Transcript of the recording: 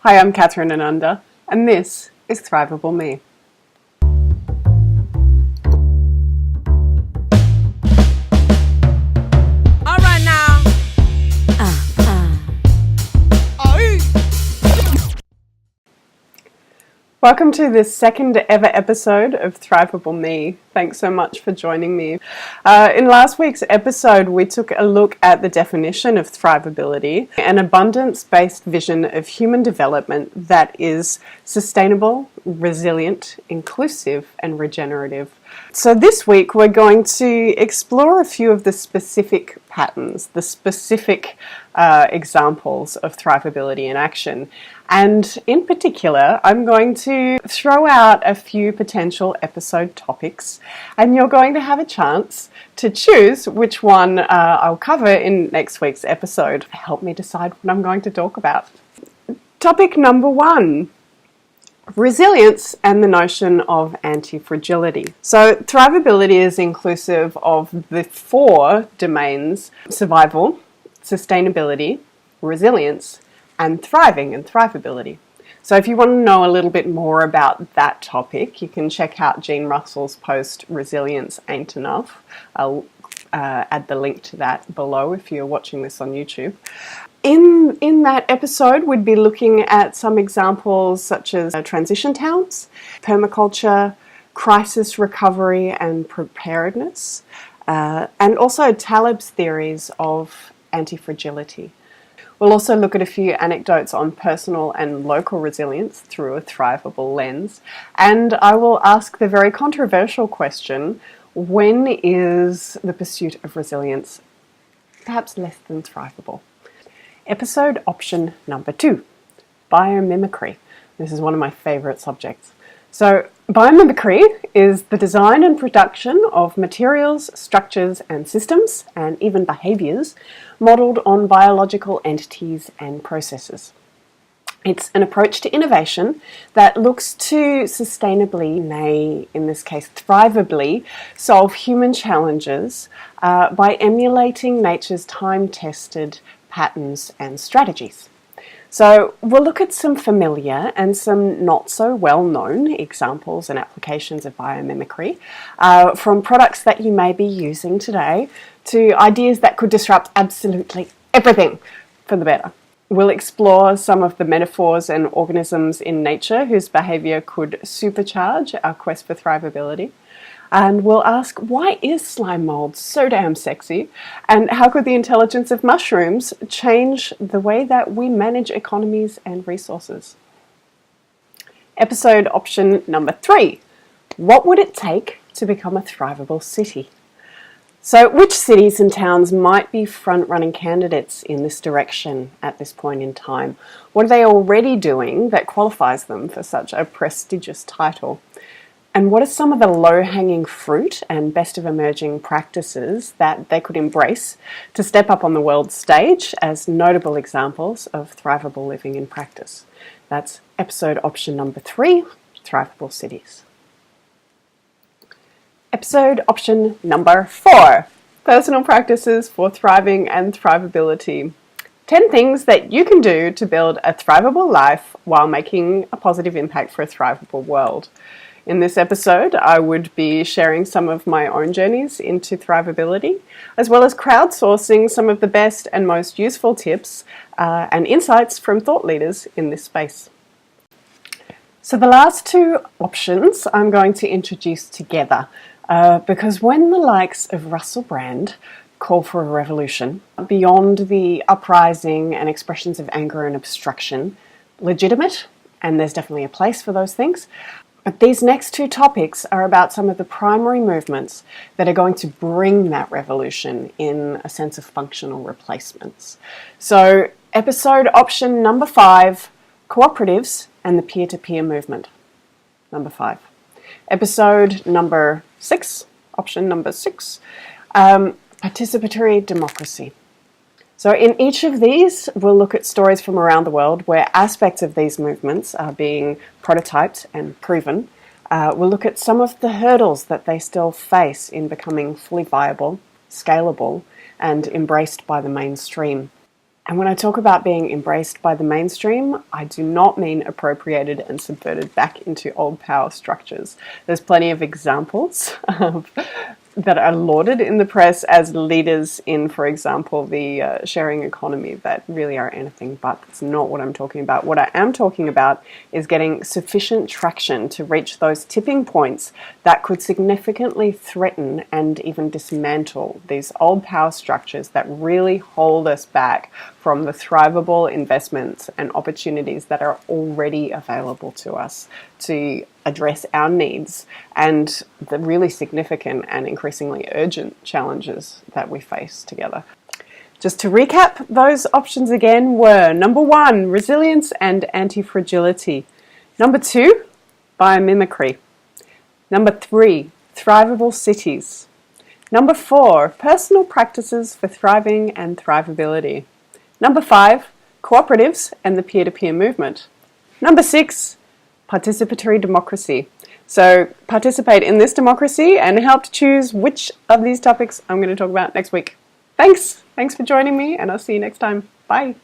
Hi, I'm Catherine Ananda, and this is Thrivable Me. All right now. Welcome to the second ever episode of Thrivable Me. Thanks so much for joining me. In last week's episode, we took a look at the definition of thrivability, an abundance-based vision of human development that is sustainable, resilient, inclusive, and regenerative. So this week, we're going to explore a few of the specific patterns, the specific examples of thrivability in action. And in particular, I'm going to throw out a few potential episode topics, and you're going to have a chance to choose which one I'll cover in next week's episode. Help me decide what I'm going to talk about. Topic number 1. Resilience and the notion of anti-fragility. So thrivability is inclusive of the 4 domains: survival, sustainability, resilience, and thriving and thrivability. So if you want to know a little bit more about that topic, you can check out Jean Russell's post, Resilience Ain't Enough. I'll add the link to that below if you're watching this on YouTube. In that episode, we'd be looking at some examples such as transition towns, permaculture, crisis recovery and preparedness, and also Taleb's theories of anti-fragility. We'll also look at a few anecdotes on personal and local resilience through a thrivable lens, and I will ask the very controversial question: when is the pursuit of resilience perhaps less than thrivable? Episode option number 2, biomimicry. This is one of my favourite subjects. So, biomimicry is the design and production of materials, structures and systems, and even behaviours, modelled on biological entities and processes. It's an approach to innovation that looks to sustainably, nay, in this case thrivably, solve human challenges by emulating nature's time-tested patterns and strategies. So we'll look at some familiar and some not so well known examples and applications of biomimicry, from products that you may be using today to ideas that could disrupt absolutely everything for the better. We'll explore some of the metaphors and organisms in nature whose behaviour could supercharge our quest for thrivability. And we'll ask, why is slime mold so damn sexy? And how could the intelligence of mushrooms change the way that we manage economies and resources? Episode option number 3. What would it take to become a thrivable city? So which cities and towns might be front-running candidates in this direction at this point in time? What are they already doing that qualifies them for such a prestigious title? And what are some of the low-hanging fruit and best of emerging practices that they could embrace to step up on the world stage as notable examples of thrivable living in practice? That's episode option number 3, Thrivable Cities. Episode option number 4, personal practices for thriving and thrivability. 10 things that you can do to build a thrivable life while making a positive impact for a thrivable world. In this episode, I would be sharing some of my own journeys into thrivability, as well as crowdsourcing some of the best and most useful tips and insights from thought leaders in this space. So the last 2 options I'm going to introduce together, because when the likes of Russell Brand call for a revolution, beyond the uprising and expressions of anger and obstruction, legitimate, and there's definitely a place for those things. But these next 2 topics are about some of the primary movements that are going to bring that revolution in a sense of functional replacements. So episode option number 5, Cooperatives and the peer-to-peer movement. Number 5. Episode number 6, option number 6, Participatory Democracy. So in each of these, we'll look at stories from around the world where aspects of these movements are being prototyped and proven. We'll look at some of the hurdles that they still face in becoming fully viable, scalable, and embraced by the mainstream. And when I talk about being embraced by the mainstream, I do not mean appropriated and subverted back into old power structures. There's plenty of examples that are lauded in the press as leaders in, for example, the sharing economy that really are anything but. That's not what I'm talking about. What I am talking about is getting sufficient traction to reach those tipping points that could significantly threaten and even dismantle these old power structures that really hold us back from the thrivable investments and opportunities that are already available to us to address our needs and the really significant and increasingly urgent challenges that we face together. Just to recap, those options again were: number 1, resilience and anti-fragility; number 2, biomimicry; number 3, thrivable cities; number 4, personal practices for thriving and thrivability; number 5, cooperatives and the peer-to-peer movement; number 6, participatory democracy. So participate in this democracy and help to choose which of these topics I'm going to talk about next week. Thanks for joining me, and I'll see you next time. Bye.